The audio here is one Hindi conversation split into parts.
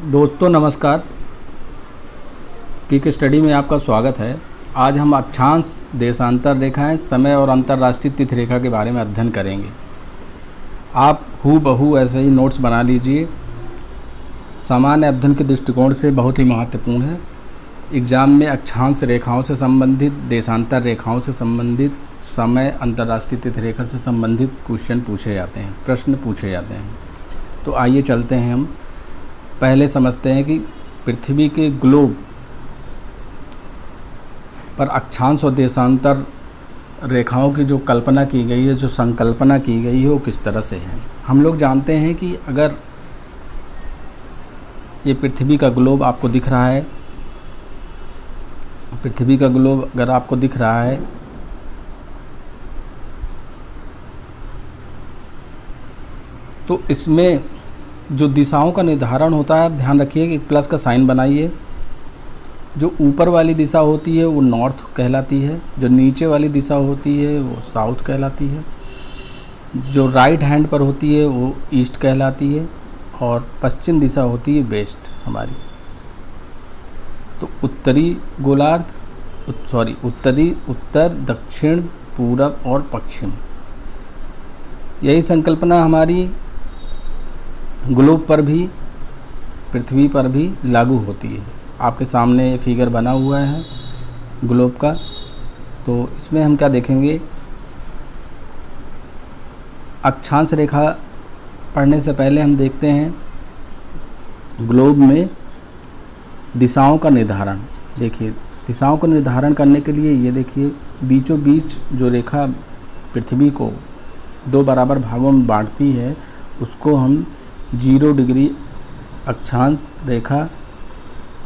दोस्तों नमस्कार। क्विक स्टडी में आपका स्वागत है। आज हम अक्षांश, देशांतर रेखाएं, समय और अंतर्राष्ट्रीय तिथि रेखा के बारे में अध्ययन करेंगे। आप हूबहू ऐसे ही नोट्स बना लीजिए। सामान्य अध्ययन के दृष्टिकोण से बहुत ही महत्वपूर्ण है। एग्ज़ाम में अक्षांश रेखाओं से संबंधित, देशांतर रेखाओं से संबंधित, समय, अंतर्राष्ट्रीय तिथि रेखा से संबंधित क्वेश्चन पूछे जाते हैं, प्रश्न पूछे जाते हैं। तो आइए चलते हैं, हम पहले समझते हैं कि पृथ्वी के ग्लोब पर अक्षांश और देशांतर रेखाओं की जो कल्पना की गई है, जो संकल्पना की गई है, वो किस तरह से है। हम लोग जानते हैं कि अगर ये पृथ्वी का ग्लोब आपको दिख रहा है, पृथ्वी का ग्लोब अगर आपको दिख रहा है तो इसमें जो दिशाओं का निर्धारण होता है, आप ध्यान रखिए कि प्लस का साइन बनाइए। जो ऊपर वाली दिशा होती है वो नॉर्थ कहलाती है, जो नीचे वाली दिशा होती है वो साउथ कहलाती है, जो राइट हैंड पर होती है वो ईस्ट कहलाती है, और पश्चिम दिशा होती है वेस्ट हमारी। तो उत्तरी गोलार्ध, उत्तर, दक्षिण, पूरब और पश्चिम, यही संकल्पना हमारी ग्लोब पर भी, पृथ्वी पर भी लागू होती है। आपके सामने फिगर बना हुआ है ग्लोब का। तो इसमें हम क्या देखेंगे, अक्षांश रेखा पढ़ने से पहले हम देखते हैं ग्लोब में दिशाओं का निर्धारण। देखिए, दिशाओं का निर्धारण करने के लिए ये देखिए, बीचों बीच जो रेखा पृथ्वी को दो बराबर भागों में बांटती है, उसको हम 0 डिग्री अक्षांश रेखा,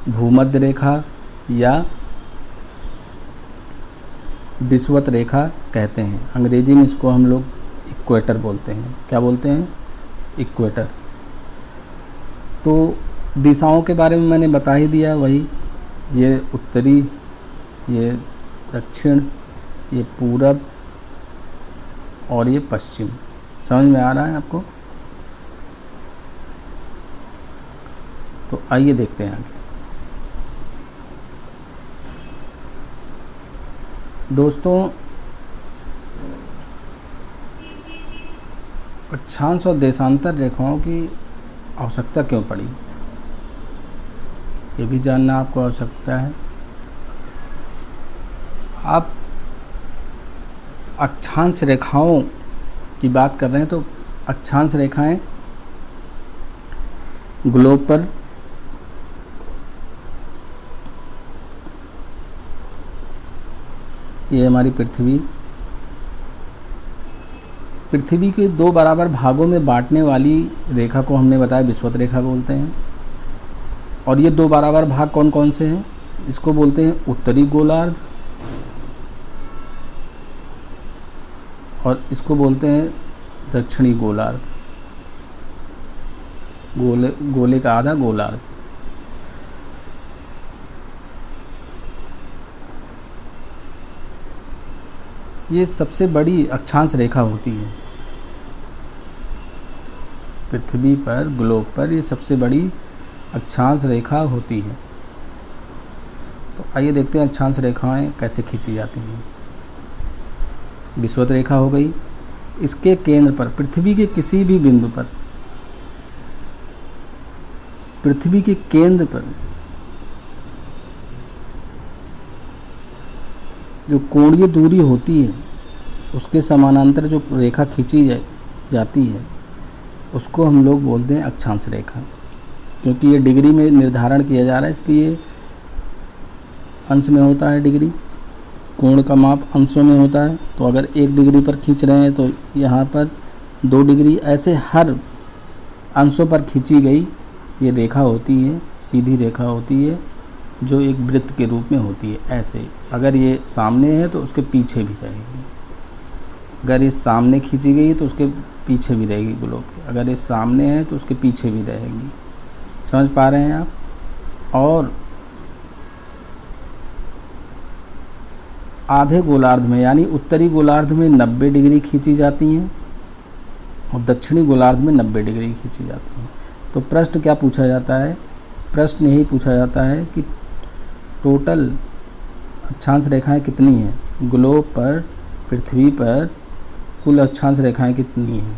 भूमध्य रेखा या विषुवत रेखा कहते हैं। अंग्रेजी में इसको हम लोग इक्वेटर बोलते हैं। क्या बोलते हैं? इक्वेटर। तो दिशाओं के बारे में मैंने बता ही दिया। वही, ये उत्तरी, ये दक्षिण, ये पूरब और ये पश्चिम। समझ में आ रहा है आपको? तो आइए देखते हैं आगे। दोस्तों, अक्षांश और देशांतर रेखाओं की आवश्यकता क्यों पड़ी, ये भी जानना आपको आवश्यकता है। आप अक्षांश रेखाओं की बात कर रहे हैं तो अक्षांश रेखाएं ग्लोब पर ये हमारी पृथ्वी के दो बराबर भागों में बांटने वाली रेखा को हमने बताया विषुवत रेखा बोलते हैं। और ये दो बराबर भाग कौन कौन से हैं? इसको बोलते हैं उत्तरी गोलार्ध और इसको बोलते हैं दक्षिणी गोलार्ध, गोले का आधा गोलार्ध। ये सबसे बड़ी अक्षांश रेखा होती है पृथ्वी पर, ग्लोब पर ये सबसे बड़ी अक्षांश रेखा होती है। तो आइए देखते हैं अक्षांश रेखाएं कैसे खींची जाती हैं। विषुवत रेखा हो गई, इसके केंद्र पर, पृथ्वी के किसी भी बिंदु पर, पृथ्वी के केंद्र पर जो कोणीय दूरी होती है उसके समानांतर जो रेखा खींची जाती है उसको हम लोग बोलते हैं अक्षांश रेखा। क्योंकि ये डिग्री में निर्धारण किया जा रहा है, इसलिए अंश में होता है डिग्री, कोण का माप अंशों में होता है। तो अगर 1 डिग्री पर खींच रहे हैं तो यहाँ पर 2 डिग्री, ऐसे हर अंशों पर खींची गई ये रेखा होती है, सीधी रेखा होती है जो एक वृत्त के रूप में होती है। ऐसे अगर ये सामने है तो उसके पीछे भी रहेगी, अगर ये सामने खींची गई तो उसके पीछे भी रहेगी ग्लोब के, अगर ये सामने है तो उसके पीछे भी रहेगी। समझ पा रहे हैं आप? और आधे गोलार्ध में यानी उत्तरी गोलार्ध में 90 डिग्री खींची जाती हैं और दक्षिणी गोलार्ध में 90 डिग्री खींची जाती हैं। तो प्रश्न क्या पूछा जाता है प्रश्न यही पूछा जाता है कि टोटल अक्षांश रेखाएं कितनी हैं ग्लोब पर, पृथ्वी पर कुल अक्षांश रेखाएं कितनी हैं।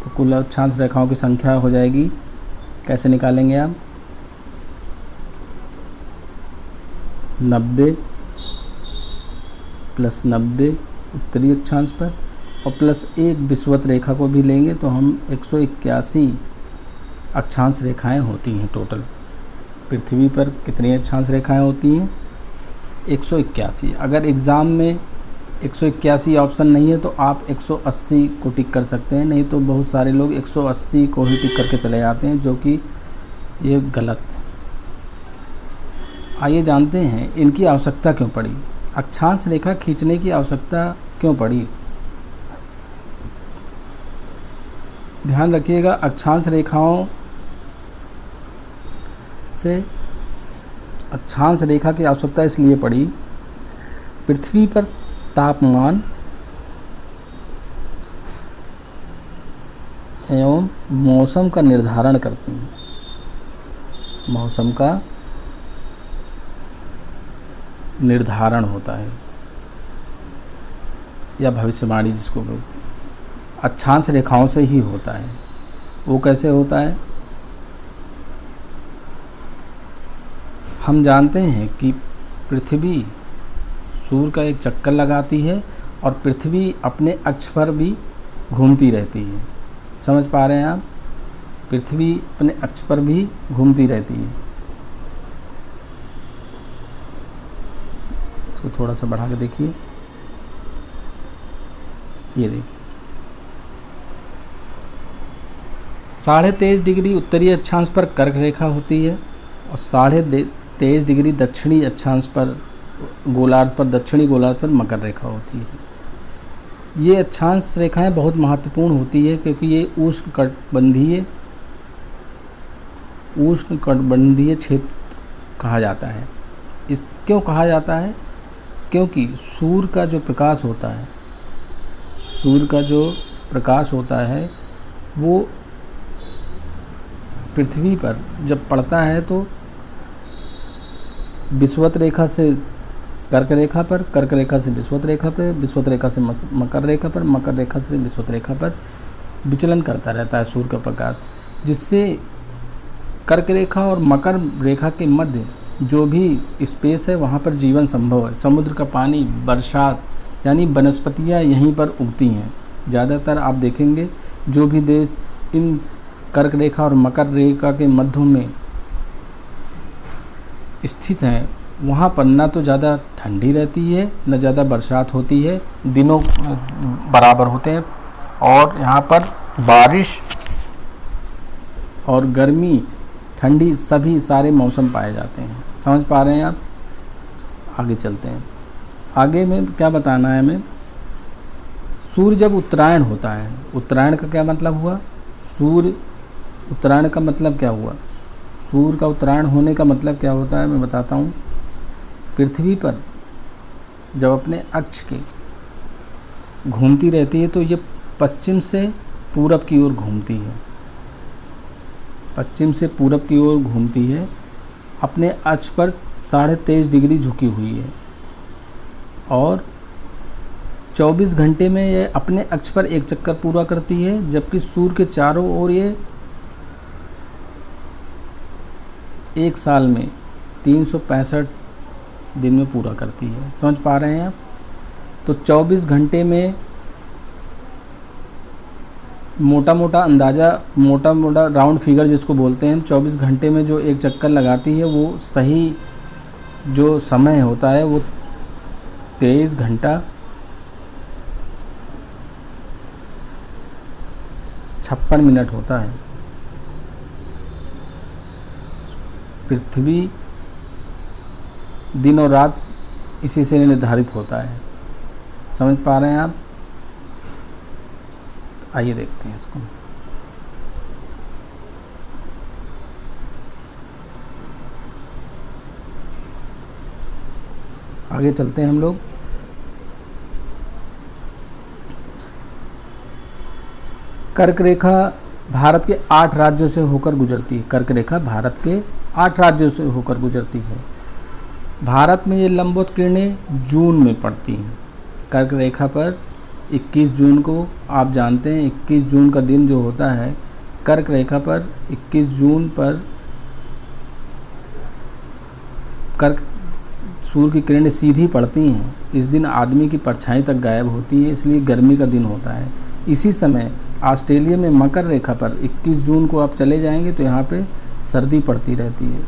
तो कुल अक्षांश रेखाओं की संख्या हो जाएगी, कैसे निकालेंगे आप, 90 + 90 उत्तरी अक्षांश पर और +1 विषुवत रेखा को भी लेंगे तो हम 181 अक्षांश रेखाएं होती हैं टोटल। पृथ्वी पर कितनी अक्षांश रेखाएं होती हैं, 181। अगर एग्ज़ाम में 181 ऑप्शन नहीं है तो आप 180 को टिक कर सकते हैं, नहीं तो बहुत सारे लोग 180 को ही टिक करके चले जाते हैं, जो कि ये गलत है। आइए जानते हैं इनकी आवश्यकता क्यों पड़ी, अक्षांश रेखा खींचने की आवश्यकता क्यों पड़ी। ध्यान रखिएगा, अक्षांश रेखाओं से अक्षांश रेखा की आवश्यकता इसलिए पड़ी, पृथ्वी पर तापमान एवं मौसम का निर्धारण करती हैं। मौसम का निर्धारण होता है या भविष्यवाणी जिसको बोलते हैं, अक्षांश रेखाओं से ही होता है। वो कैसे होता है, हम जानते हैं कि पृथ्वी सूर्य का एक चक्कर लगाती है और पृथ्वी अपने अक्ष पर भी घूमती रहती है। समझ पा रहे हैं आप, पृथ्वी अपने अक्ष पर भी घूमती रहती है। इसको थोड़ा सा बढ़ा के देखिए, ये देखिए 23.5 डिग्री उत्तरी अक्षांश पर कर्क रेखा होती है और 23.5 डिग्री दक्षिणी अक्षांश पर गोलार्ध पर, दक्षिणी गोलार्ध पर मकर रेखा होती है। ये अक्षांश रेखाएं बहुत महत्वपूर्ण होती है क्योंकि ये उष्णकटिबंधीय क्षेत्र कहा जाता है। इस क्यों कहा जाता है, क्योंकि सूर्य का जो प्रकाश होता है वो पृथ्वी पर जब पड़ता है तो विषुवत रेखा से कर्क रेखा पर, कर्क रेखा से विषुवत रेखा पर, विषुवत रेखा से मकर रेखा पर, मकर रेखा से विषुवत रेखा पर विचलन करता रहता है सूर्य का प्रकाश, जिससे कर्क रेखा और मकर रेखा के मध्य जो भी स्पेस है वहाँ पर जीवन संभव है। समुद्र का पानी, बरसात यानी वनस्पतियाँ यहीं पर उगती हैं। ज़्यादातर आप देखेंगे जो भी देश इन कर्क रेखा और मकर रेखा के मध्य में स्थित हैं वहाँ पर ना तो ज़्यादा ठंडी रहती है न ज़्यादा बरसात होती है, दिनों बराबर होते हैं और यहाँ पर बारिश और गर्मी, ठंडी सभी सारे मौसम पाए जाते हैं। समझ पा रहे हैं आप, आगे चलते हैं। आगे में क्या बताना है हमें, सूर्य जब उत्तरायण होता है, उत्तरायण का क्या मतलब हुआ, उत्तरायण का मतलब क्या हुआ, सूर्य का उत्तरायण होने का मतलब क्या होता है मैं बताता हूँ। पृथ्वी पर जब अपने अक्ष के घूमती रहती है तो ये पश्चिम से पूरब की ओर घूमती है, पश्चिम से पूरब की ओर घूमती है, अपने अक्ष पर 23.5 डिग्री झुकी हुई है और 24 घंटे में ये अपने अक्ष पर एक चक्कर पूरा करती है, जबकि सूर्य के चारों ओर ये एक साल में 365 दिन में पूरा करती है। समझ पा रहे हैं आप, तो 24 घंटे में मोटा मोटा राउंड फिगर जिसको बोलते हैं, 24 घंटे में जो एक चक्कर लगाती है वो सही जो समय होता है वो 23 घंटा 56 मिनट होता है। पृथ्वी दिन और रात इसी से निर्धारित होता है। समझ पा रहे हैं आप, आइए देखते हैं इसको। आगे चलते हैं हम लोग। कर्क रेखा भारत के 8 राज्यों से होकर गुजरती है। कर्क रेखा भारत के 8 राज्यों से होकर गुजरती है। भारत में ये लंबवत किरणें जून में पड़ती हैं। कर्क रेखा पर 21 जून को आप जानते हैं 21 जून का दिन जो होता है, कर्क रेखा पर 21 जून पर कर्क सूर्य की किरणें सीधी पड़ती हैं। इस दिन आदमी की परछाई तक गायब होती है, इसलिए गर्मी का दिन होता है। इसी समय ऑस्ट्रेलिया में मकर रेखा पर 21 जून को आप चले जाएंगे तो यहाँ पे सर्दी पड़ती रहती है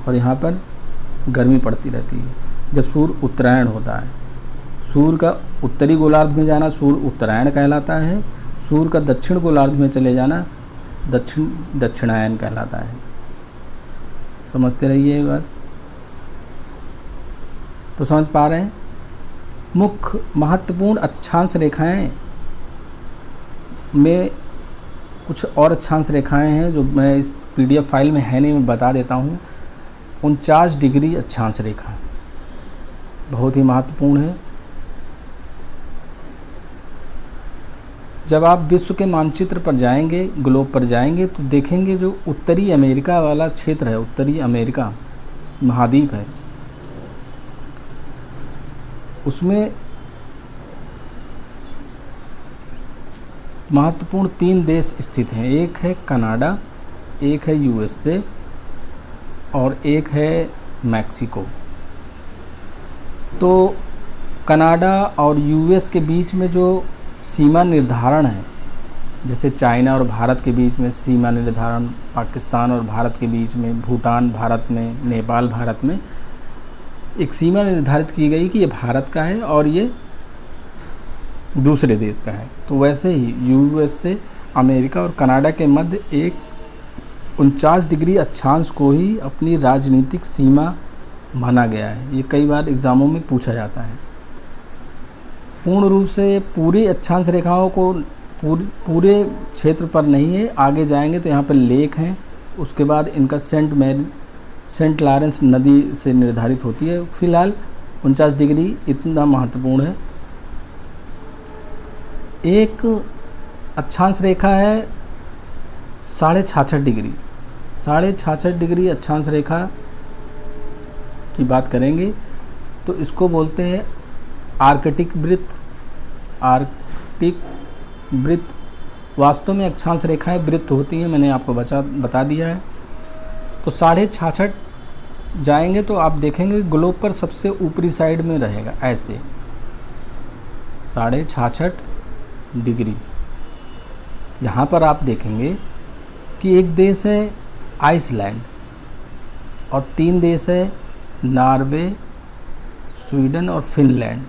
और यहाँ पर गर्मी पड़ती रहती है जब सूर्य उत्तरायण होता है। सूर्य का उत्तरी गोलार्ध में जाना सूर्य उत्तरायण कहलाता है। सूर्य का दक्षिण गोलार्ध में चले जाना दक्षिणायन कहलाता है। समझते रहिए ये बात। तो समझ पा रहे हैं। मुख्य महत्वपूर्ण अक्षांश रेखाएं में कुछ और अक्षांश रेखाएं हैं जो मैं इस PDF फाइल में है नहीं, मैं बता देता हूँ। 49 डिग्री अक्षांश रेखा बहुत ही महत्वपूर्ण है। जब आप विश्व के मानचित्र पर जाएंगे, ग्लोब पर जाएंगे, तो देखेंगे जो उत्तरी अमेरिका वाला क्षेत्र है, उत्तरी अमेरिका महाद्वीप है, उसमें महत्वपूर्ण 3 देश स्थित हैं। एक है कनाडा, एक है USA और एक है मैक्सिको। तो कनाडा और US के बीच में जो सीमा निर्धारण है, जैसे चाइना और भारत के बीच में सीमा निर्धारण, पाकिस्तान और भारत के बीच में, भूटान भारत में, नेपाल भारत में एक सीमा निर्धारित की गई कि ये भारत का है और ये दूसरे देश का है। तो वैसे ही USA, अमेरिका और कनाडा के मध्य एक 49 डिग्री अक्षांश को ही अपनी राजनीतिक सीमा माना गया है। ये कई बार एग्ज़ामों में पूछा जाता है। पूर्ण रूप से पूरी अक्षांश रेखाओं को पूरे क्षेत्र पर नहीं है। आगे जाएंगे तो यहाँ पर लेक हैं, उसके बाद इनका सेंट लॉरेंस नदी से निर्धारित होती है। फिलहाल 49 डिग्री इतना महत्वपूर्ण है। एक अक्षांश रेखा है 66.5 डिग्री। 66.5 डिग्री अक्षांश रेखा की बात करेंगे तो इसको बोलते हैं आर्कटिक वृत्त। आर्कटिक वृत्त वास्तव में अक्षांश रेखाएं वृत्त होती हैं, मैंने आपको बता दिया है। तो 66.5 जाएंगे तो आप देखेंगे ग्लोब पर सबसे ऊपरी साइड में रहेगा, ऐसे 66.5 डिग्री। यहाँ पर आप देखेंगे कि एक देश है आइसलैंड और 3 देश है नॉर्वे, स्वीडन और फिनलैंड।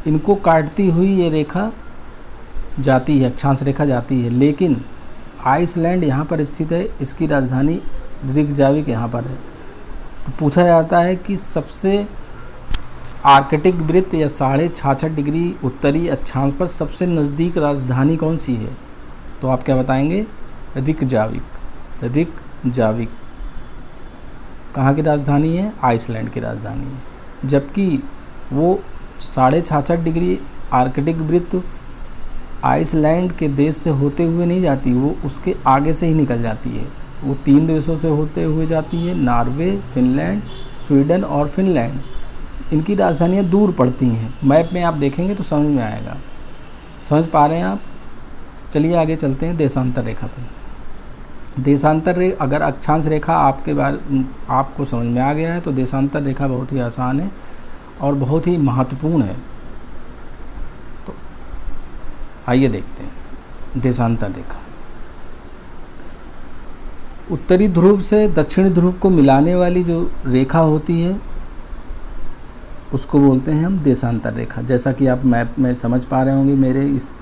इनको काटती हुई ये रेखा जाती है, अक्षांश रेखा जाती है, लेकिन आइसलैंड यहाँ पर स्थित है, इसकी राजधानी रिकजाविक यहाँ पर है। तो पूछा जाता है कि सबसे आर्कटिक वृत्त या 66.5 डिग्री उत्तरी अक्षांश पर सबसे नज़दीक राजधानी कौन सी है? तो आप क्या बताएंगे? रिकजाविक। रिकजाविक कहाँ की राजधानी है? आइसलैंड की राजधानी है। जबकि वो 66.5 डिग्री आर्कटिक वृत्त आइसलैंड के देश से होते हुए नहीं जाती, वो उसके आगे से ही निकल जाती है। वो 3 देशों से होते हुए जाती है, नॉर्वे, फिनलैंड, स्वीडन और फिनलैंड। इनकी राजधानियाँ दूर पड़ती हैं। मैप में आप देखेंगे तो समझ में आएगा। समझ पा रहे हैं आप? चलिए आगे चलते हैं देशांतर रेखा पर। देशांतर रेखा, अगर अक्षांश रेखा आपको समझ में आ गया है तो देशांतर रेखा बहुत ही आसान है और बहुत ही महत्वपूर्ण है। तो आइए देखते हैं देशांतर रेखा। उत्तरी ध्रुव से दक्षिणी ध्रुव को मिलाने वाली जो रेखा होती है उसको बोलते हैं हम देशांतर रेखा। जैसा कि आप मैप में समझ पा रहे होंगे, मेरे इस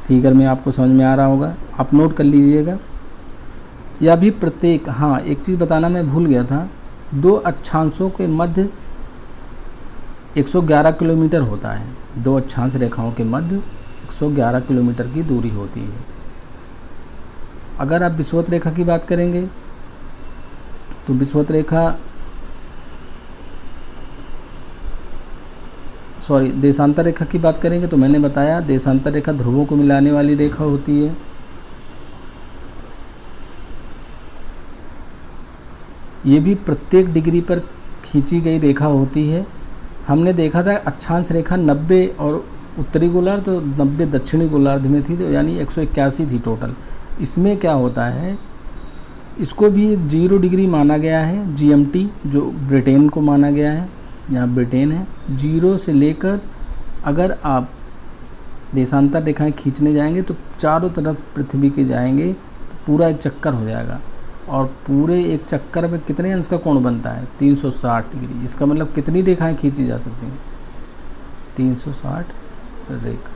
फिगर में आपको समझ में आ रहा होगा, आप नोट कर लीजिएगा। या भी प्रत्येक, हाँ एक चीज़ बताना मैं भूल गया था, 2 अक्षांशों के मध्य 111 किलोमीटर होता है। 2 अक्षांश रेखाओं के मध्य 111 किलोमीटर की दूरी होती है। अगर आप विषुवत रेखा की बात करेंगे तो विषुवत रेखा सॉरी देशांतर रेखा की बात करेंगे तो मैंने बताया देशांतर रेखा ध्रुवों को मिलाने वाली रेखा होती है। ये भी प्रत्येक डिग्री पर खींची गई रेखा होती है। हमने देखा था अक्षांश रेखा 90 और उत्तरी गोलार्ध तो 90 दक्षिणी गोलार्ध में थी, तो यानी 181 थी टोटल। इसमें क्या होता है, इसको भी 0 डिग्री माना गया है, GMT जो ब्रिटेन को माना गया है, यहाँ ब्रिटेन है। 0 से लेकर अगर आप देशांतर रेखाएं खींचने जाएंगे तो चारों तरफ पृथ्वी के जाएंगे तो पूरा एक चक्कर हो जाएगा, और पूरे एक चक्कर में कितने अंश का कोण बनता है, 360 डिग्री। इसका मतलब कितनी रेखाएं खींची जा सकती हैं, 360 रेखा।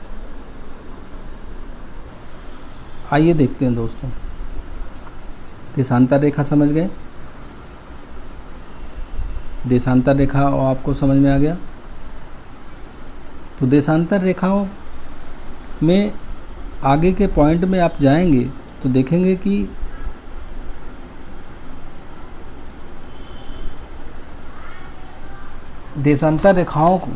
आइए देखते हैं दोस्तों, देशांतर रेखा समझ गए, देशांतर रेखा और आपको समझ में आ गया। तो देशांतर रेखाओं में आगे के पॉइंट में आप जाएंगे तो देखेंगे कि देशांतर रेखाओं को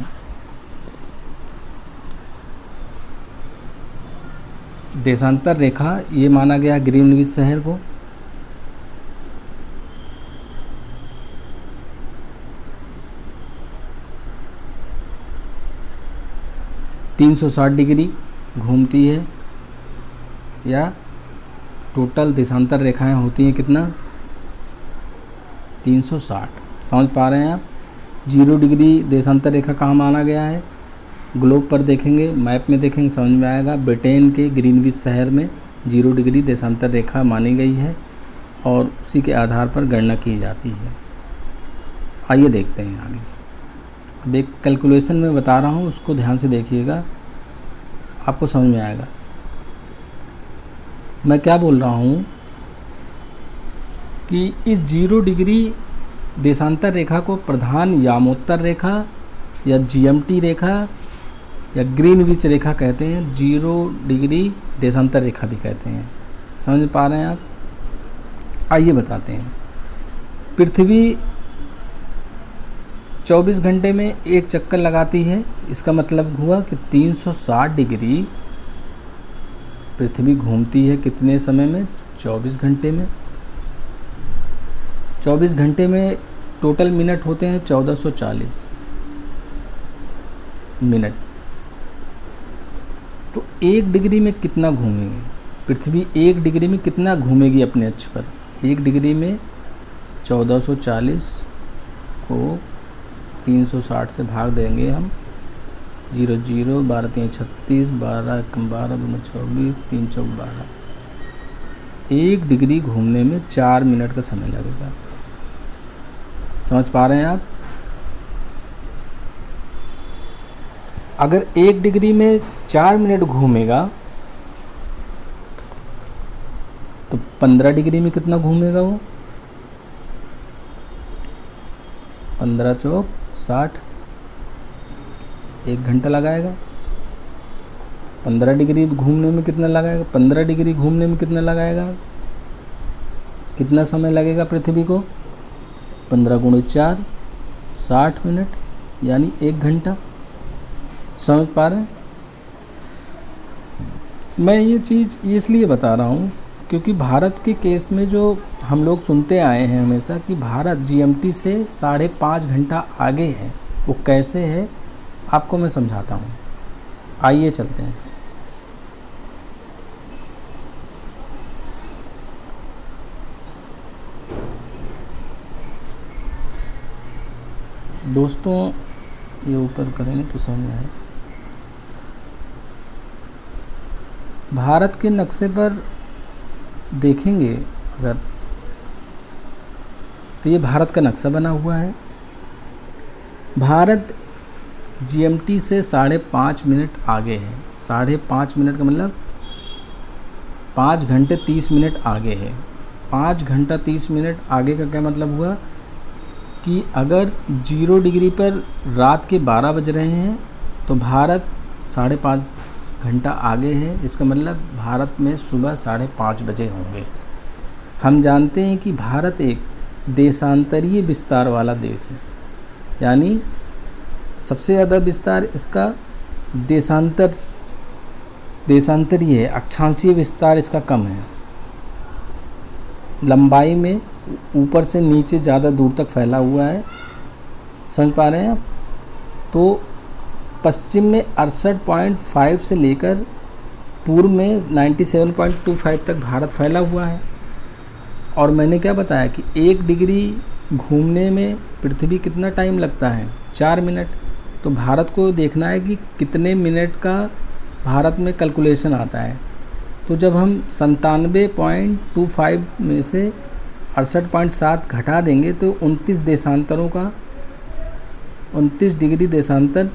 देशांतर रेखा ये माना गया ग्रीनविच शहर को। तीन 360 डिग्री घूमती है, या टोटल देशांतर रेखाएं होती हैं कितना, 360। समझ पा रहे हैं आप। 0 डिग्री देशांतर रेखा कहाँ माना गया है, ग्लोब पर देखेंगे, मैप में देखेंगे, समझ में आएगा। ब्रिटेन के ग्रीनविच शहर में 0 डिग्री देशांतर रेखा मानी गई है और उसी के आधार पर गणना की जाती है। आइए देखते हैं आगे। अब एक कैलकुलेशन में बता रहा हूँ, उसको ध्यान से देखिएगा, आपको समझ में आएगा। मैं क्या बोल रहा हूँ कि इस 0 डिग्री देशांतर रेखा को प्रधान यामोत्तर रेखा या GMT रेखा या ग्रीनविच रेखा कहते हैं। 0 डिग्री देशांतर रेखा भी कहते हैं। समझ पा रहे हैं आप। आइए बताते हैं। पृथ्वी 24 घंटे में एक चक्कर लगाती है। इसका मतलब हुआ कि 360 डिग्री पृथ्वी घूमती है कितने समय में, 24 घंटे में। 24 घंटे में टोटल मिनट होते हैं 1440 मिनट। तो 1 डिग्री में कितना घूमेगी पृथ्वी, 1 डिग्री में कितना घूमेगी अपने अक्ष पर। 1 डिग्री में 1440 को 360 से भाग देंगे हम, 0 0 12 3 36 12 1 12 2 24 3 चौक 12। 1 डिग्री घूमने में 4 मिनट का समय लगेगा। समझ पा रहे हैं आप। अगर 1 डिग्री में 4 मिनट घूमेगा तो 15 डिग्री में कितना घूमेगा वो, 15 चौक 60, 1 घंटा लगाएगा। 15 डिग्री घूमने में कितना लगाएगा, 15 डिग्री घूमने में कितना लगाएगा, कितना समय लगेगा पृथ्वी को, 15 × 4 60 मिनट, यानी 1 घंटा। समझ पा रहे हैं। मैं ये चीज़ इसलिए बता रहा हूँ क्योंकि भारत के केस में जो हम लोग सुनते आए हैं हमेशा कि भारत GMT से 5.5 घंटा आगे है, वो कैसे है आपको मैं समझाता हूँ। आइए चलते हैं। दोस्तों ये ऊपर करेंगे तो समझ आए। भारत के नक्शे पर देखेंगे अगर तो ये भारत का नक्शा बना हुआ है। भारत GMT से 5.5 मिनट आगे है। 5.5 मिनट का मतलब 5 घंटे 30 मिनट आगे है। 5 घंटा 30 मिनट आगे का क्या मतलब हुआ कि अगर 0 डिग्री पर रात के 12 बज रहे हैं तो भारत 5.5 घंटा आगे है। इसका मतलब भारत में सुबह 5:30 बजे होंगे। हम जानते हैं कि भारत एक देशांतरीय विस्तार वाला देश है, यानी सबसे ज़्यादा विस्तार इसका देशांतरीय है, अक्षांशीय विस्तार इसका कम है। लंबाई में ऊपर से नीचे ज़्यादा दूर तक फैला हुआ है, समझ पा रहे हैं आप। तो पश्चिम में 68.5 से लेकर पूर्व में 97.25 तक भारत फैला हुआ है। और मैंने क्या बताया कि 1 डिग्री घूमने में पृथ्वी कितना टाइम लगता है, 4 मिनट। तो भारत को देखना है कि कितने मिनट का भारत में कैलकुलेशन आता है। तो जब हम 97.25 में से 68.7 घटा देंगे तो 29 डिग्री देशांतर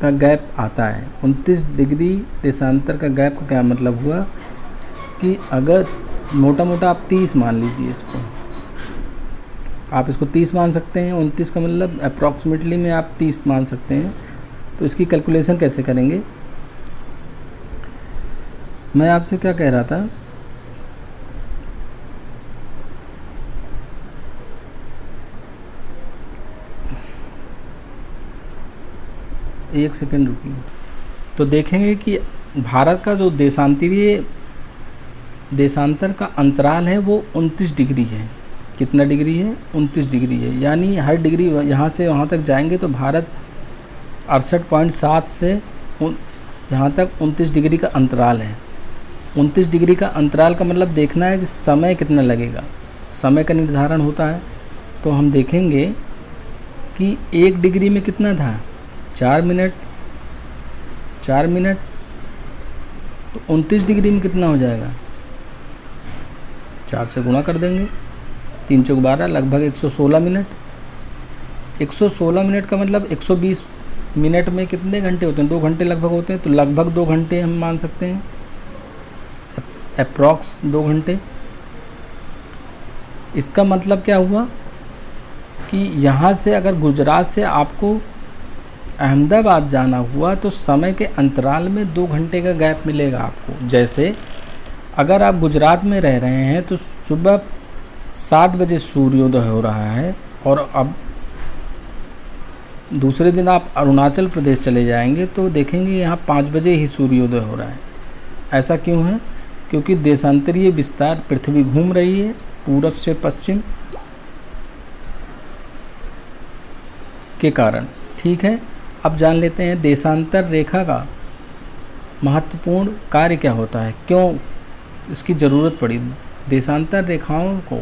का गैप आता है। 29 डिग्री देशांतर का गैप का क्या मतलब हुआ कि अगर मोटा मोटा आप 30 मान लीजिए इसको, आप इसको 30 मान सकते हैं। 29 का मतलब अप्रॉक्सीमेटली में आप 30 मान सकते हैं। तो इसकी कैलकुलेशन कैसे करेंगे, मैं आपसे क्या कह रहा था, एक सेकंड रुकिए। तो देखेंगे कि भारत का जो देशांतर का अंतराल है वो 29 डिग्री है। कितना डिग्री है, 29 डिग्री है। यानी हर डिग्री यहाँ से वहाँ तक जाएंगे तो भारत 68.7 से यहाँ तक 29 डिग्री का अंतराल है। 29 डिग्री का अंतराल का मतलब देखना है कि समय कितना लगेगा, समय का निर्धारण होता है। तो हम देखेंगे कि 1 डिग्री में कितना था, 4 मिनट। तो 29 डिग्री में कितना हो जाएगा, 4 से गुणा कर देंगे, 3 चौक 12, लगभग 116 मिनट। 116 मिनट का मतलब 120 मिनट में कितने घंटे होते हैं, 2 घंटे लगभग होते हैं। तो लगभग 2 घंटे हम मान सकते हैं, अप्रॉक्स 2 घंटे। इसका मतलब क्या हुआ कि यहाँ से अगर गुजरात से आपको अहमदाबाद जाना हुआ तो समय के अंतराल में 2 घंटे का गैप मिलेगा आपको। जैसे अगर आप गुजरात में रह रहे हैं तो सुबह 7 बजे सूर्योदय हो रहा है और अब दूसरे दिन आप अरुणाचल प्रदेश चले जाएंगे तो देखेंगे यहाँ 5 बजे ही सूर्योदय हो रहा है। ऐसा क्यों है, क्योंकि देशांतरीय विस्तार पृथ्वी घूम रही है पूरब से पश्चिम के कारण। ठीक है, अब जान लेते हैं देशांतर रेखा का महत्वपूर्ण कार्य क्या होता है, क्यों इसकी ज़रूरत पड़ी। देशांतर रेखाओं को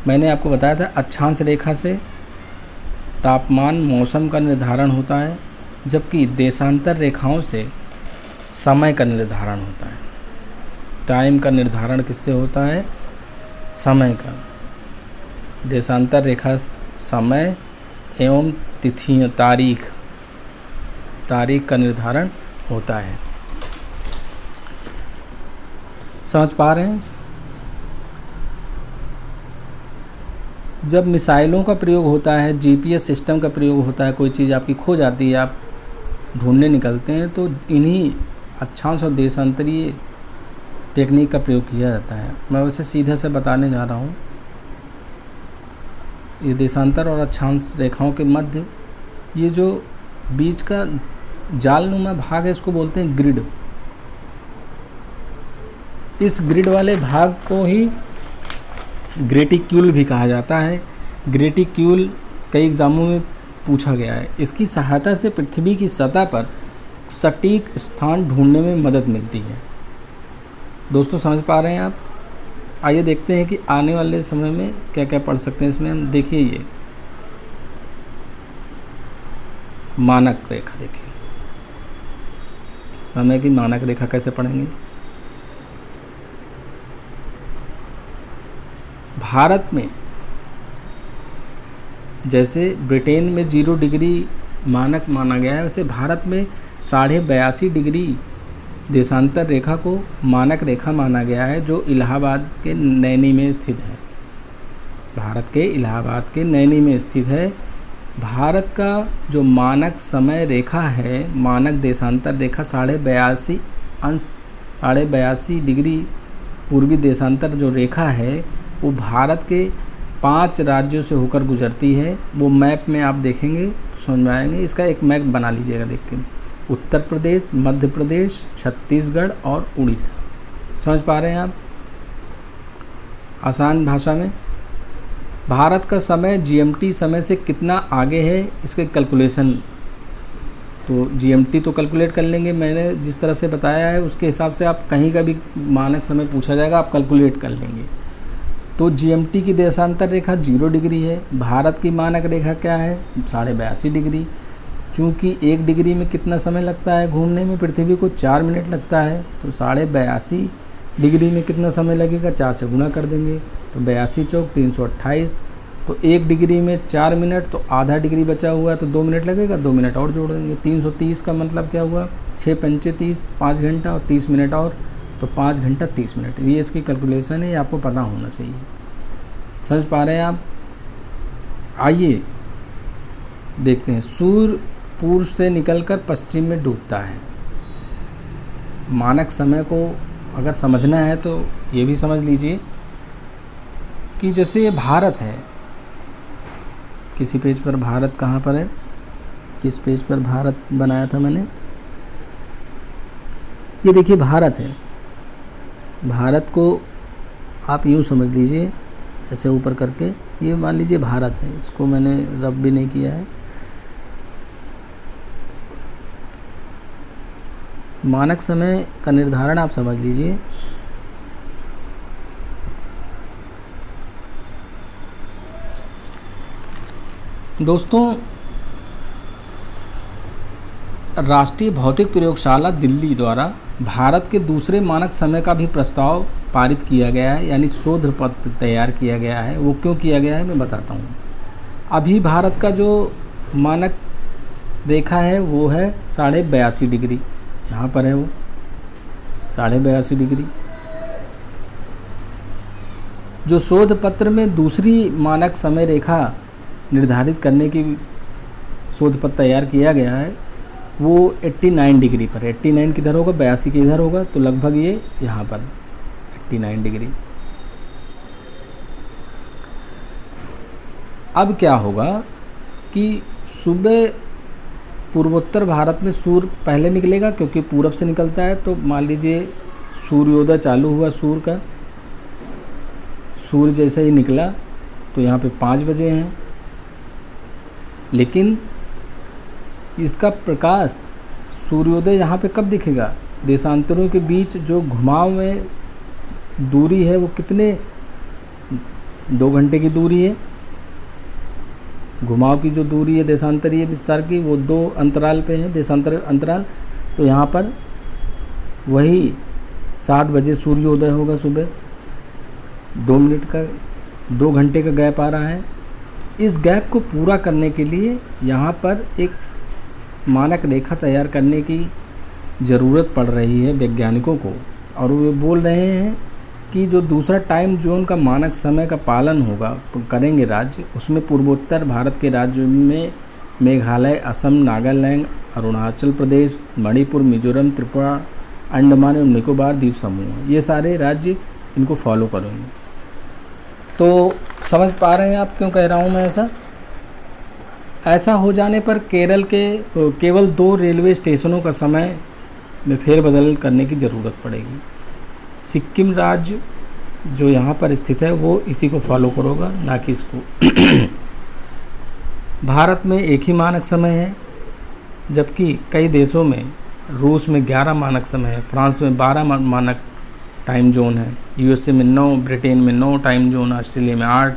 मैंने आपको बताया था, अक्षांश रेखा से तापमान मौसम का निर्धारण होता है, जबकि देशांतर रेखाओं से समय का निर्धारण होता है। टाइम का निर्धारण किससे होता है, समय का। देशांतर रेखा समय एवं तिथियां, तारीख का निर्धारण होता है। समझ पा रहे हैं। जब मिसाइलों का प्रयोग होता है, जीपीएस सिस्टम का प्रयोग होता है, कोई चीज़ आपकी खो जाती है, आप ढूंढने निकलते हैं, तो इन्हीं अक्षांश और देशांतरीय टेक्निक का प्रयोग किया जाता है। मैं उसे सीधे से बताने जा रहा हूँ। ये देशांतर और अक्षांश रेखाओं के मध्य ये जो बीच का जालनुमा भाग है इसको बोलते हैं ग्रिड। इस ग्रिड वाले भाग को ही ग्रेटिक्यूल भी कहा जाता है। ग्रेटिक्यूल कई एग्जामों में पूछा गया है। इसकी सहायता से पृथ्वी की सतह पर सटीक स्थान ढूंढने में मदद मिलती है। दोस्तों समझ पा रहे हैं आप। आइए देखते हैं कि आने वाले समय में क्या क्या पढ़ सकते हैं इसमें हम। देखिए ये मानक रेखा, देखिए समय की मानक रेखा कैसे पढ़ेंगे। भारत में जैसे ब्रिटेन में 0 डिग्री मानक माना गया है, वैसे भारत में 82.5 डिग्री देशांतर रेखा को मानक रेखा माना गया है, जो इलाहाबाद के नैनी में स्थित है। भारत के इलाहाबाद के नैनी में स्थित है। भारत का जो मानक समय रेखा है, मानक देशांतर रेखा 82.5 डिग्री पूर्वी देशांतर जो रेखा है वो भारत के 5 राज्यों से होकर गुजरती है। वो मैप में आप देखेंगे तो समझ में आएंगे। इसका एक मैप बना लीजिएगा देख के, उत्तर प्रदेश, मध्य प्रदेश, छत्तीसगढ़ और उड़ीसा। समझ पा रहे हैं आप आसान भाषा में। भारत का समय जीएमटी समय से कितना आगे है, इसके कैलकुलेशन, तो जीएमटी तो कैलकुलेट कर लेंगे, मैंने जिस तरह से बताया है उसके हिसाब से आप कहीं का भी मानक समय पूछा जाएगा आप कैलकुलेट कर लेंगे। तो जीएमटी की देशांतर रेखा 0 डिग्री है। भारत की मानक रेखा क्या है, 82.5 डिग्री। चूँकि 1 डिग्री में कितना समय लगता है घूमने में, पृथ्वी को 4 मिनट लगता है, तो 82.5 डिग्री में कितना समय लगेगा, 4 से गुणा कर देंगे, तो 82 चौक 328। तो 1 डिग्री में 4 मिनट, तो आधा डिग्री बचा हुआ है तो 2 मिनट लगेगा, 2 मिनट और जोड़ देंगे। 330 का मतलब क्या हुआ, 6 पंचे 30, 5 घंटा और 30 मिनट और, तो 5 घंटा 30 मिनट। ये इसकी कैलकुलेशन है, ये आपको पता होना चाहिए। समझ पा रहे हैं आप। आइए देखते हैं, सूर्य पूर्व से निकलकर पश्चिम में डूबता है। मानक समय को अगर समझना है तो ये भी समझ लीजिए कि जैसे ये भारत है, किसी पेज पर भारत कहाँ पर है, किस पेज पर भारत बनाया था मैंने, ये देखिए भारत है। भारत को आप यूँ समझ लीजिए ऐसे ऊपर करके, ये मान लीजिए भारत है, इसको मैंने रब भी नहीं किया है। मानक समय का निर्धारण आप समझ लीजिए, दोस्तों राष्ट्रीय भौतिक प्रयोगशाला दिल्ली द्वारा भारत के दूसरे मानक समय का भी प्रस्ताव पारित किया गया है, यानी शोध पत्र तैयार किया गया है। वो क्यों किया गया है मैं बताता हूँ। अभी भारत का जो मानक रेखा है वो है 82.5 डिग्री, यहाँ पर है वो 82.5 डिग्री। जो शोध पत्र में दूसरी मानक समय रेखा निर्धारित करने की शोध पत्र तैयार किया गया है वो 89 डिग्री पर है। 89 किधर होगा, 82 के इधर होगा, तो लगभग ये यहाँ पर 89 डिग्री। अब क्या होगा कि सुबह पूर्वोत्तर भारत में सूर्य पहले निकलेगा, क्योंकि पूरब से निकलता है। तो मान लीजिए सूर्योदय चालू हुआ सूर्य का, सूर्य जैसे ही निकला तो यहाँ पे 5 बजे हैं, लेकिन इसका प्रकाश सूर्योदय यहाँ पे कब दिखेगा, देशांतरों के बीच जो घुमाव में दूरी है वो कितने, 2 घंटे की दूरी है। घुमाव की जो दूरी है देशांतरीय विस्तार की, वो 2 अंतराल पे है, देशांतर अंतराल। तो यहाँ पर वही 7 बजे सूर्योदय होगा सुबह, 2 मिनट का, 2 घंटे का गैप आ रहा है। इस गैप को पूरा करने के लिए यहाँ पर एक मानक रेखा तैयार करने की ज़रूरत पड़ रही है वैज्ञानिकों को, और वे बोल रहे हैं कि जो दूसरा टाइम जोन का मानक समय का पालन होगा करेंगे राज्य, उसमें पूर्वोत्तर भारत के राज्यों में मेघालय, असम, नागालैंड, अरुणाचल प्रदेश, मणिपुर, मिजोरम, त्रिपुरा, अंडमान एवं निकोबार द्वीप समूह, ये सारे राज्य इनको फॉलो करेंगे। तो समझ पा रहे हैं आप क्यों कह रहा हूँ मैं ऐसा। ऐसा हो जाने पर केरल के केवल 2 रेलवे स्टेशनों का समय में फेरबदल करने की ज़रूरत पड़ेगी। सिक्किम राज्य जो यहाँ पर स्थित है वो इसी को फॉलो करेगा, ना कि इसको। भारत में एक ही मानक समय है, जबकि कई देशों में, रूस में 11 मानक समय है, फ्रांस में 12 मानक टाइम जोन है, यूएसए में 9, ब्रिटेन में 9 टाइम जोन, ऑस्ट्रेलिया में 8,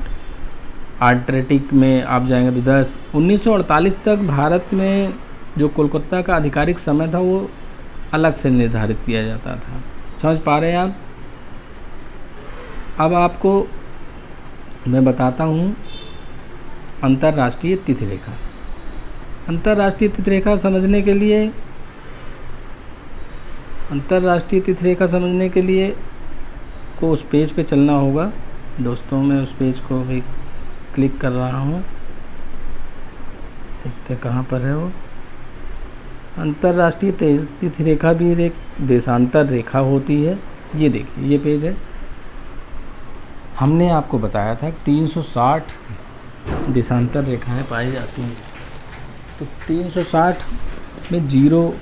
आर्कटिक में आप जाएंगे तो 10। 1948 तक भारत में जो कोलकाता का आधिकारिक समय था वो अलग से निर्धारित किया जाता था। समझ पा रहे हैं आप। अब आपको मैं बताता हूँ अंतर्राष्ट्रीय तिथि रेखा। अंतर्राष्ट्रीय तिथि रेखा समझने के लिए, अंतर्राष्ट्रीय तिथि रेखा समझने के लिए को उस पेज पे चलना होगा। दोस्तों मैं उस पेज को भी क्लिक कर रहा हूँ, देखते कहाँ पर है वो। अंतर्राष्ट्रीय तिथि रेखा भी एक देशांतर रेखा होती है। ये देखिए ये पेज है। हमने आपको बताया था 360 देशांतर रेखाएं पाई जाती हैं। तो 360 में जीरो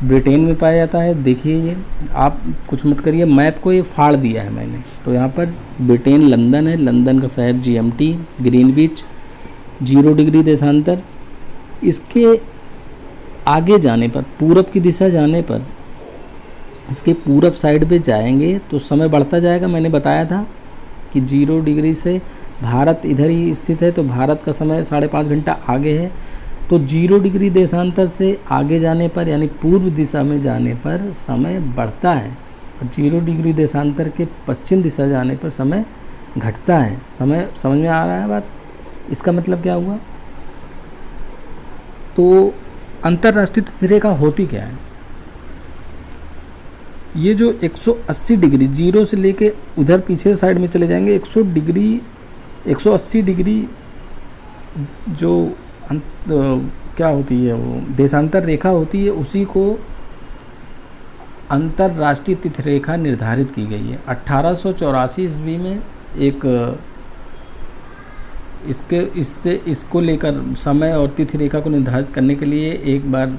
ब्रिटेन में पाया जाता है। देखिए ये आप कुछ मत करिए, मैप को ये फाड़ दिया है मैंने। तो यहाँ पर ब्रिटेन लंदन है, लंदन का शहर GMT ग्रीनविच 0 डिग्री देशांतर। इसके आगे जाने पर, पूरब की दिशा जाने पर, इसके पूरब साइड पे जाएंगे तो समय बढ़ता जाएगा। मैंने बताया था कि 0 डिग्री से भारत इधर ही स्थित है, तो भारत का समय 5.5 घंटा आगे है। तो 0 डिग्री देशांतर से आगे जाने पर यानी पूर्व दिशा में जाने पर समय बढ़ता है, और 0 डिग्री देशांतर के पश्चिम दिशा जाने पर समय घटता है। समय समझ में आ रहा है बात? इसका मतलब क्या हुआ? तो अंतर्राष्ट्रीय तिथिरेखा होती क्या है? ये जो 180 डिग्री, जीरो से लेके उधर पीछे साइड में चले जाएंगे, 180 डिग्री जो क्या होती है, वो देशांतर रेखा होती है, उसी को अंतर्राष्ट्रीय तिथिरेखा निर्धारित की गई है। 1884 ईस्वी में एक इसको लेकर समय और तिथि रेखा को निर्धारित करने के लिए एक बार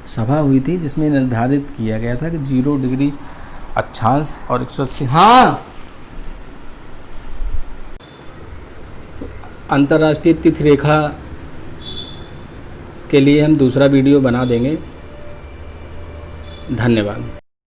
सभा हुई थी, जिसमें निर्धारित किया गया था कि 0 डिग्री अक्षांश और 180 तो अंतर्राष्ट्रीय तिथि रेखा के लिए हम दूसरा वीडियो बना देंगे। धन्यवाद।